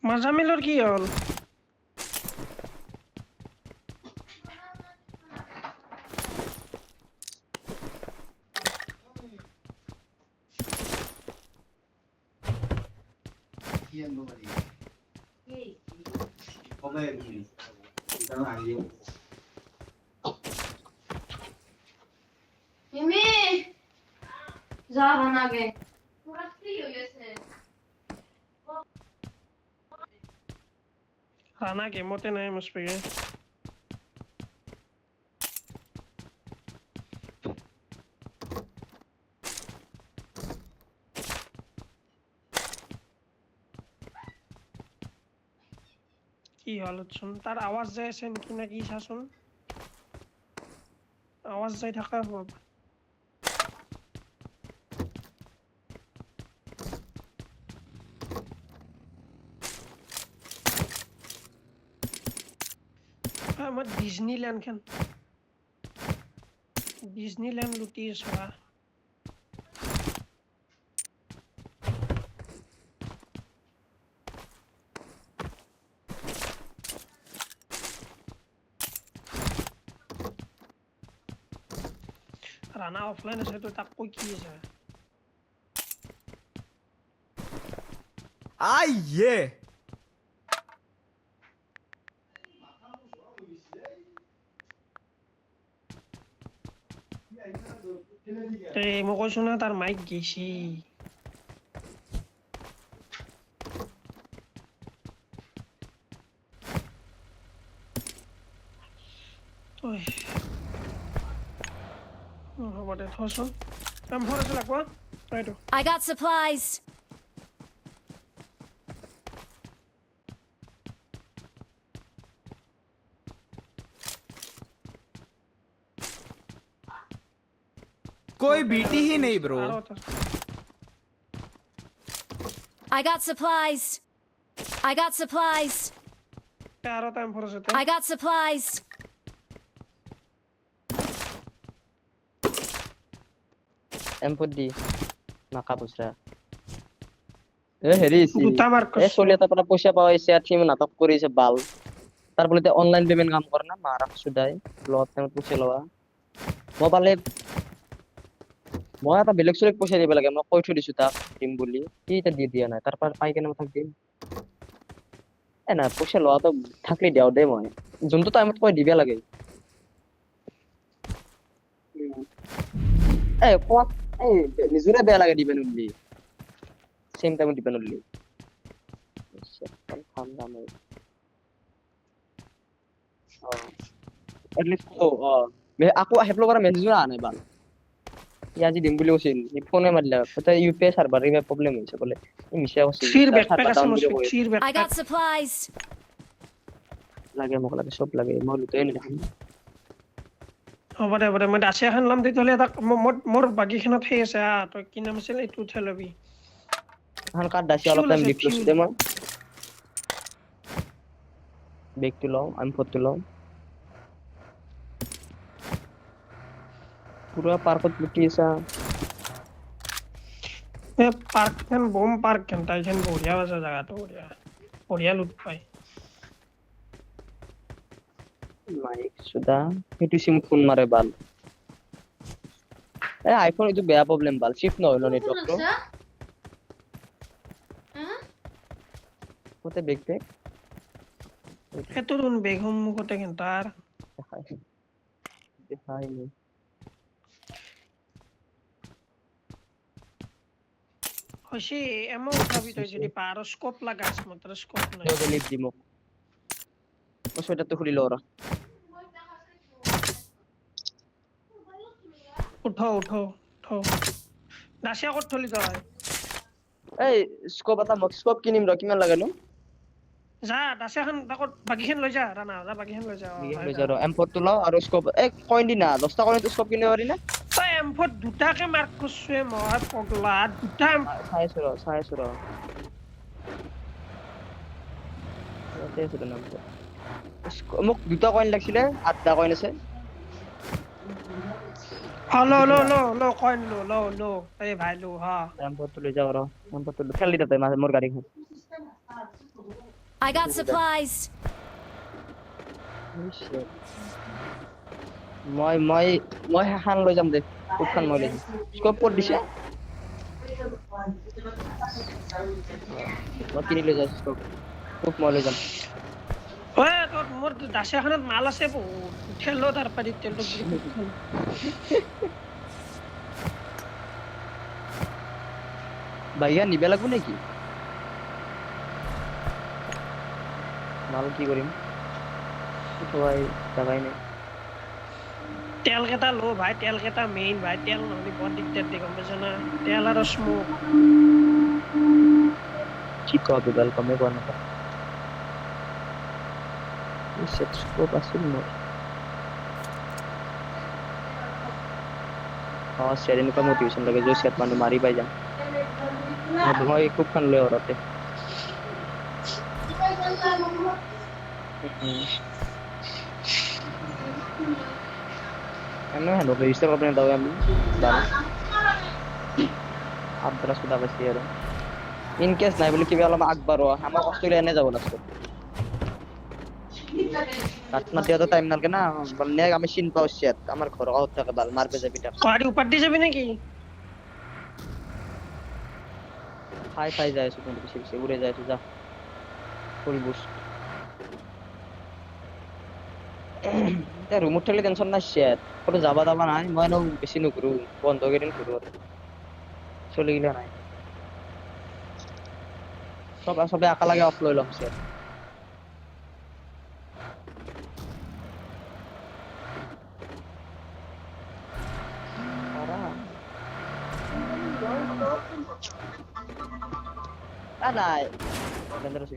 মাজামিলৰ কি হ'ল Mimi, जा बना के पूरा फ्री हो जैसे ৰাণা গেমতে নাই মুস্পিকে কি হল চোন তাৰ আৱাজ যাই আছে নেকি না কি চাচোন আৱাজ যাই থকা হ'ব মই ডিজনীল্যান্ড লুটি আছো ৰাণা অফলাইন আছে তো তাক কৈ কি আছে Aye! মই কৈছো না তাৰ মাইক গেছি হ'ব দে থচোন M4 আছে লাগবা এইটো I got supplies. कोई बीटी ही नहीं bro I got supplies. I got supplies. আৰু এটা M4 আছে I got supplies. M4 দি নাকা পুছৰা হেৰি দুটা মাৰ্ক চলি এটা পৰা পইচা পাইছে থিম নাটক কৰিছে বাল তাৰ বলতে অনলাইন পেমেন্ট কাম কৰে না মাৰা সুদাই লগত টাইমত পইচা লৱা মই পালে মই এটা বেলেগ চলেক পইচা দিব লাগে মই কৈ থৈ দিছো তাক দিম বুলি কি এটা দি দিয়া নাই তাৰ পৰা পাই কেনে মই থাক দিম না পইচা লৱা তো থাকলি দিও দে মই যোনটো টাইমত কৈ দিবা লাগে কোৱা নিজৰে বেয়া লাগে দিবেন উল্লি সেম টাইমত দিবেন উল্লি খাম দাম এটলিস্ট আকৌ আহিব লগা মেছেজ আহা নাই বাল আজি দিম বুলি কৈছিল ফোনে মাৰিলা কথা ইউপিআই সাৰ্ভাৰ ৰে প্ৰবলেম হইছে বলে মিছা কৈছিল চিৰ বেকপেক আছে মুস্পিক চিৰ I বেকপেক got supplies. লাগে মোক লাগে সব লাগে মই লুটাই নিলাম হ'ব দে মই দাসি এখন লম তেতিয়াহ'লে এটা মোৰ বাকীখনত সেই আছে তই কি নাম আছিল এইটো উঠাই ল'বি হান কাট দাসি অলপ টাইম লিফট লৈছো দে মই বেক টু লও আমি ফটো লও পুরা পার্কত লুটি আছা পাৰ্কখন বম পাৰ্ক তাইখন বঢ়িয়া আছে জায়গাটো বঢ়িয়া লুট পাই মাইক সুদা হেতু সিম ফোন মারে বাল আইফোন itu বেয়া প্রবলেম বাল শিফট না হলো নেটওয়ার্ক তো কোতে বেক বেক সেইটো কোন বেগম মুখতে কেন্টাৰ দেখাই নি হইছে এমো উঠাবি তই যদি পাৰ স্কোপ লাগাস মাত্র স্কোপ নাই লিপ দিমো ও সেটা তো খুলি লওরা উঠো দাসিয়া কত থলি তই এই স্কোপ এটা মক স্কোপ কিনিম ৰ কিমান লাগে নো যা দাসিয়াখন তাকত বাকিখন লৈ যা ৰাণা যা বাকিখন লৈ যা লৈ যা ৰ M4 তো লও আৰু স্কোপ এক কইন দি না 10 টা কইন তো স্কোপ কিনিব পাৰি না তই M4 দুটাকে মাৰ্ক কৰছয়ে মই পগলা দুটা চাইছো ৰ তেছে তো নাম মোক দুটা কইন লাগছিলে 8টা কইন আছে লো কইন লো এই ভাই লো হা M4 তো লৈ যাও ৰ M4 তো খেলি দতে মোর গাড়ীখন I got supplies. মই হান লৈ যাম দে খুব খান মই লৈ যাম স্কোপ ক'ত দিছে মই কিনি লৈ যাম স্কোপ খুব মই লৈ যাম ঐ তোৰ মোৰ দাচিয়াখনত মাল আছে বহুত উঠেল তাৰ পাৰি তেলটো ভাইয়া নিবে লাগব নেকি মাল কি কৰিম উঠোৱাই জাগাই নাই তেল কেইটা লো ভাই তেল কেইটা মেইন ভাই তেল নহলে বৰ দিগদাৰ দি গম পাইছ না তেল আৰু স্মোক কি কবি वेलकम কোৱা না সেট স্কোপ আছিল মোৰ সেৰেন কা মোটিভেশন লাগে जो সেট মানে মাৰি পাই যাম মই খুব খান লৈ অৰতে এনে হলো রেজিস্টার করতে দাও আমি দাও আদ্রা সুদা বাসি আর ইন কেস নাই বলে কি বললাম আকবার আমার অস্ট্রেলিয়া এনে যাব লাগতো কাটনা দিয়া তো টাইম নালকে না বলনে আমি সিন পাও সেট আমার ঘর আউট থাকে বাল মারবে যাবিটা গাড়ি উপর দিয়ে যাবি নাকি হাই যায় সুতন বেশি বেশি উড়ে যায় যা ফুল বুস্ট তে রুম উঠলে টেনশন না সেট কোনো যাবা দাবা নাই মই নো বেশি নকৰো বন্ধ কৰিন কৰো চলি গিলা নাই সবে আকা লাগে অফ লৈ লম সেট নাই বন্ধ রসি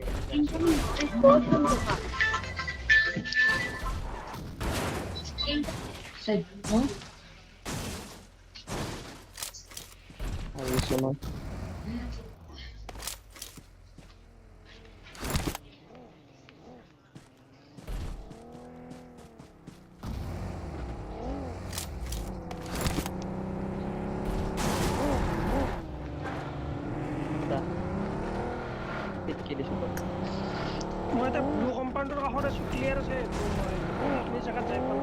আরে শোনো মই এটা ব্লু কম্পাউণ্ডৰ কাষত আছো ক্লিয়াৰ আছে এইখিনি জেগাত যাই পাম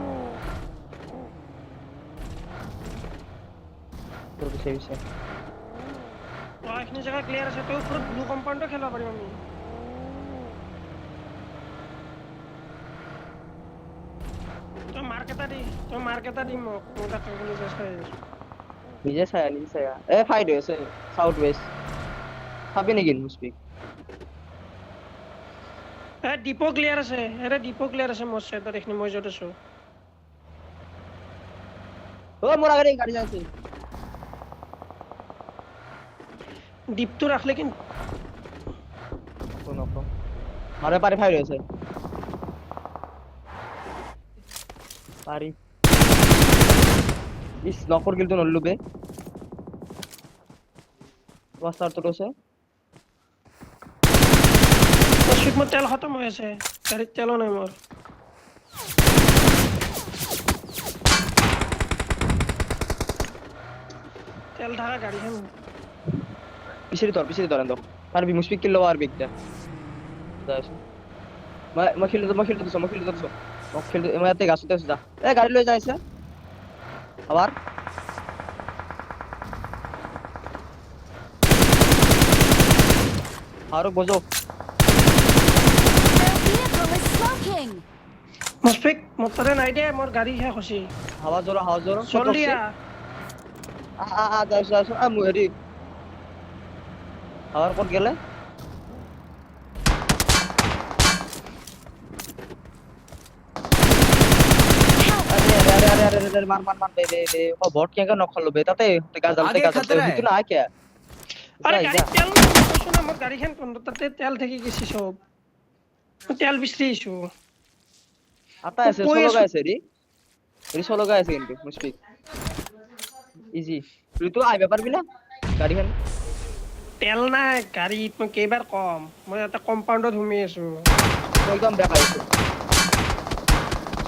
তোৰ বিষয় বিষয় এইখিনি জেগা ক্লিয়াৰ আছে তই ওপৰত ব্লু কম্পাউণ্ডো খেলিব পাৰিম আমি তই মাৰ্ক এটা দি মোক মোৰ তাত নিজে চাই আছো নিজে চায়া এ ফাইট হৈছে সাউথ ওয়েস্ট খাবি নেকি মুসপিক ডিপো ক্লিয়াৰ আছে ডিপো ক্লিয়াৰ আছে মোৰ সাইডত এইখিনি মই য'ত আছো ও মোর আগে গাড়ি যাচ্ছে ডিপটো রাখলে কিন্তু কোন কোন মারে পারে ফাইট হয়েছে পারি ইস নকর গিল তো নল্লুবে ওয়াস্টার তো রয়েছে সুইট মোৰ তেল খতম হৈ আছে গাড়ীত তেলো নাই মোৰ তেল থাকা গাড়ীখন পিছরে ধরেন দাও পারবি মুশফিক কিলো আর বিগটা যাইছ মই খেলতে এমতে গাছতে আছে যা এ গাড়ি লই যাইছে আবার আরো বজো Their vehicle is smoking. Mushfiq মোতরে নাই দে মোৰ গাড়ী হে খসি হাওয়া জোরো জলদি যাইছ মুহেরি আবার কোন গেলে अरे मार दे ओ बॉट क्या नॉक कर लो बे ताते गाज डालते तू ना क्या আরে গাড়ী তেল কৈছো না মোৰ গাড়ীখন তাতে তেল থাকি গেছি সব তেল বিছৰিছো आता ऐसे सोलो गाइस री सोलो गाइस কিন্তু মুশফিক ইজি তুই আইবে পারবি না গাড়ীখন তেল নাই গাড়ীত মই কেইবাৰ কম মই এটা কম্পাউণ্ডত ঘুমি আছো একদম দেখাইছো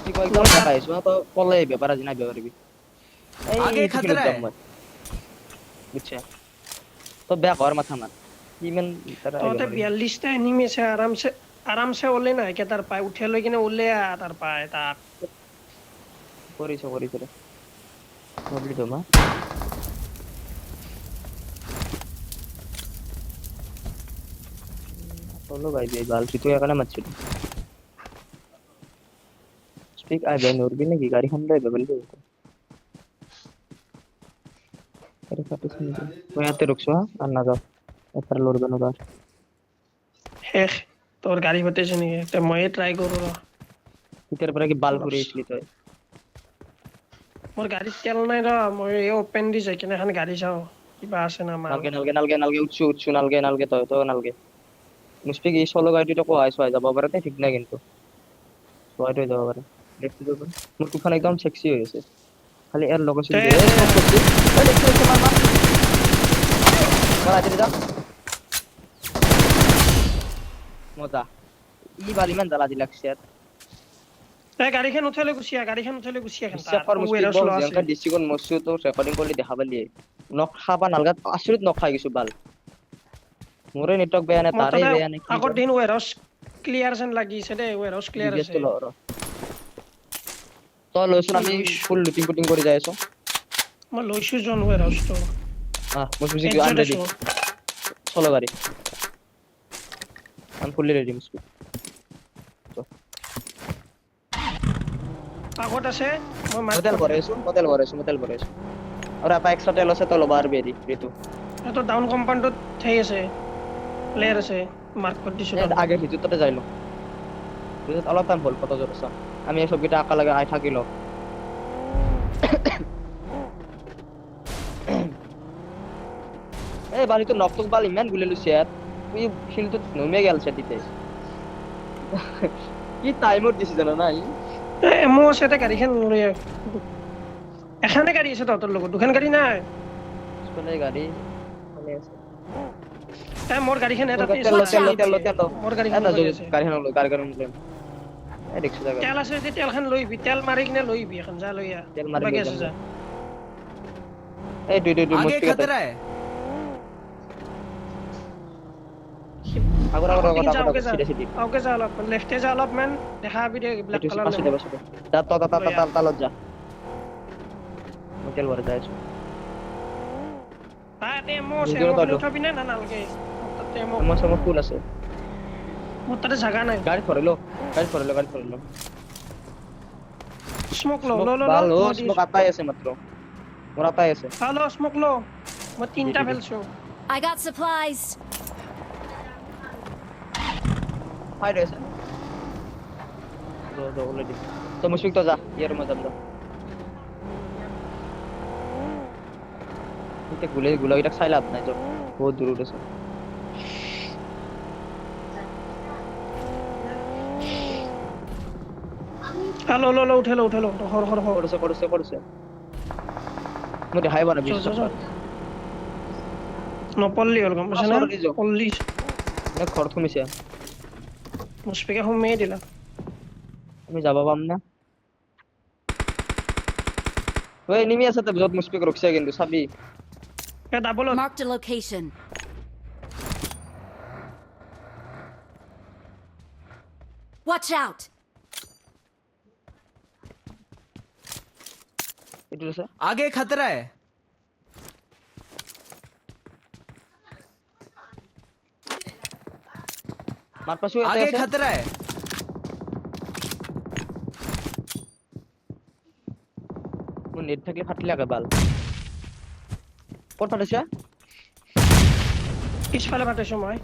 তুই একদম দেখাইছো তো পলে ব্যাপার আজি না ব্যাপারবি आगे खतरा है বুঝছ তো ব্যাক আর মাথা মার ইমেন তারা তো 42টা এনিমি আছে আরামসে আৰামছে ওলে নাই কে তাৰ পায় উঠে লৈ কিনে ওলে তাৰ পায় তাক কৰিছে ৰে নবলি তোমা চলো ভাই ভাই বাল তুই তো এখানে মারছিস স্পিক আই ভাই নরবি নাকি গাড়িখান লইবে বলবি আরে কাটে শুনি তুই হাতে রুকছো আর না যাও এবার লড়বে না আর শেষ তোৰ গাড়ী ফটেছে নেকি তে ময়ে ট্ৰাই কৰো ৰ ইতাৰ পৰে কি বাল ঘুৰিয়েছিলি তুই মোৰ গাড়ীত তেল নাই ৰ মই এই ওপেন দি যাই কিনে এখন গাড়ী চাওঁ কিবা আছে না আমাৰ নালগে উচ্চু নালগে তো নালগে মুস্পিক এই সোলো গাড়িটা কো আইসো আই যাব পারে ঠিক না কিন্তু সোয়াইট হয়ে যাব পারে দেখতে দেব মোর তুফান একদম সেক্সি হয়ে গেছে খালি এর লোকেশন দিয়ে সব করছি এই দেখতে মার মারা দিদা মজা ই বালি মান দালা দিলাকছে আর এই গাড়ীখন উঠালে গুচিয়া খান সফর মুস্পিক বল জঙ্কা ডিসিকন মসু তো রেকর্ডিং করলি দেখাবালি নক খাবা নালগা আশ্রিত নক খাই গেছো বাল মোরে নেটওয়ার্ক বেয়া না তারে বেয়া না কি আগৰ দিন ওয়ারহাউস ক্লিয়ার যেন লাগিছে দে ওয়ারহাউস ক্লিয়ার আছে তো লইছুন আমি ফুল লুটিং কুটিং করে যাইছো মই লৈছো জন ওয়ারহাউস তো মুস্পিক আন রেডি সোলো গাড়ি আমি ফুলি রেডি মুস্পিক আগত আছে মই মোটেল ভরাইছো আর আপা এক্সট্রা তেল আছে তো লবার বেরি ঋতু তো ডাউন কম্পাউন্ডত થઈ আছে প্লেয়ার আছে মার্ক করে দিছো আগে ভিতরতে যাইলো ভিতর অলপ টাইম বল কত জোর আছে আমি এই সবকিটা আঁকা লাগে আই থাকিল এই বালি তো নকটক বাল ইমান গুলে লুছে আর তুই ফিল তো নমে গেল সেটিতে কি টাইমত দিছি জানা নাই এমো আছে এটা গাড়ীখন লৈ এখানে গাড়ী আছে তোৰ লগত দুখন গাড়ী নাই স্কুলে গাড়ি মানে আছে এই মোর গাড়ীখন এটা তেল মোর গাড়ীখন গাড়ি এই দেখছ জায়গা তেল আছে যে তেলখন লইবি তেল মারি কিনে লইবি এখন যা লইয়া তেল মারি বাকি আছে যা এই দুই आगे মুস্তিক खतरा है আগর সিধে ওকে যা অলপ লেফটে যা অলপ মান দেখা বি দে ব্ল্যাক কালার পাশে দে তালত যা হোটেল ভরে যাইছো তাতে এমো আছে ভিডিও তো উঠাবি না নালগে তাতে এমো আমার সময় ফুল আছে মোর তাতে জাগা নাই গাড়ি ফরেলো স্মোক লো ভালো স্মোক আতাই আছে মাত্র মোর আতাই আছে হ্যালো স্মোক লো মই তিনটা ফেলছো I got supplies. হাই রেস দো অলরেডি তো মুশফিক তো যা ইয়ার মধ্যে আমরা এটা গুলাটা খাই লাভ নাই তো বহুত দূর উঠেছে হ্যালো লো উঠেলো হর করছে মুই দেখাই বানা বিশ্বাস নপল্লি হল গম পাইছ না পল্লি না খরচ কমিছে মুস্পিকে হোমে দিলা আমি যাব পাম না ওই নিমি আছে তো যত মুশফিক রুকছে কিন্তু সাবি এ double Marked a location. Watch out. এটু আছে आगे खतरा है মার পাশে आगे खतरा है ও নেট থাকলে ফাটলে লাগে বাল কোন ফাটেছে পিছফালে পাঠাইছো মই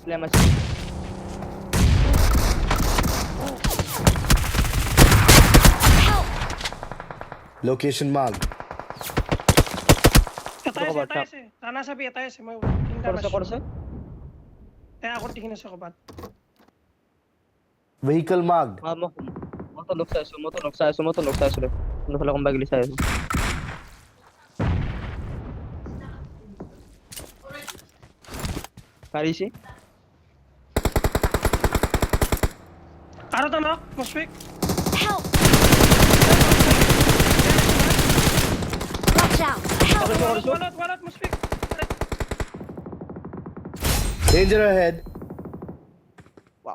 ফ্লেম আছে Location marked. এটা আছে জানা চাবি এটা আছে মই তিনটা করছে এ আগত দেখিন আছে কবাত Vehicle marked. মতো লোক চাইছো রে নহলে কম বাগলি চাইছো পারিছি আৰু তো না Mushfiq Help. Watch out. Help. ওয়ালাত Mushfiq Danger ahead.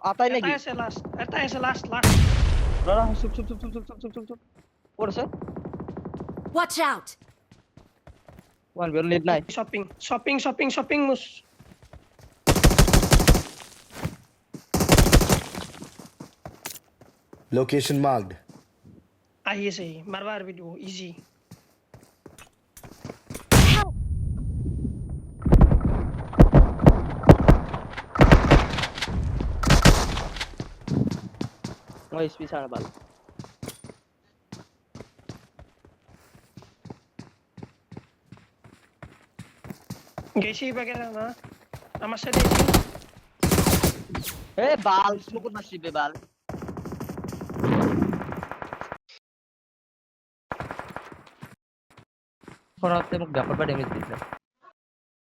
আতাই নাকি এটাই আছে লাস্ট না চুপ পড়ছে Watch out! ওয়ান বের লিড নাই শপিং মুস Location marked. আহি আছে মারবা আরবি দিব ইজি Help! মই এসপি ছাড়া ভালো গেছি বাগেরা না আমার সাথে এ বাল স্মোক মারছি বে বাল পরাতে মোক ব্যাপারটা ড্যামেজ দিছে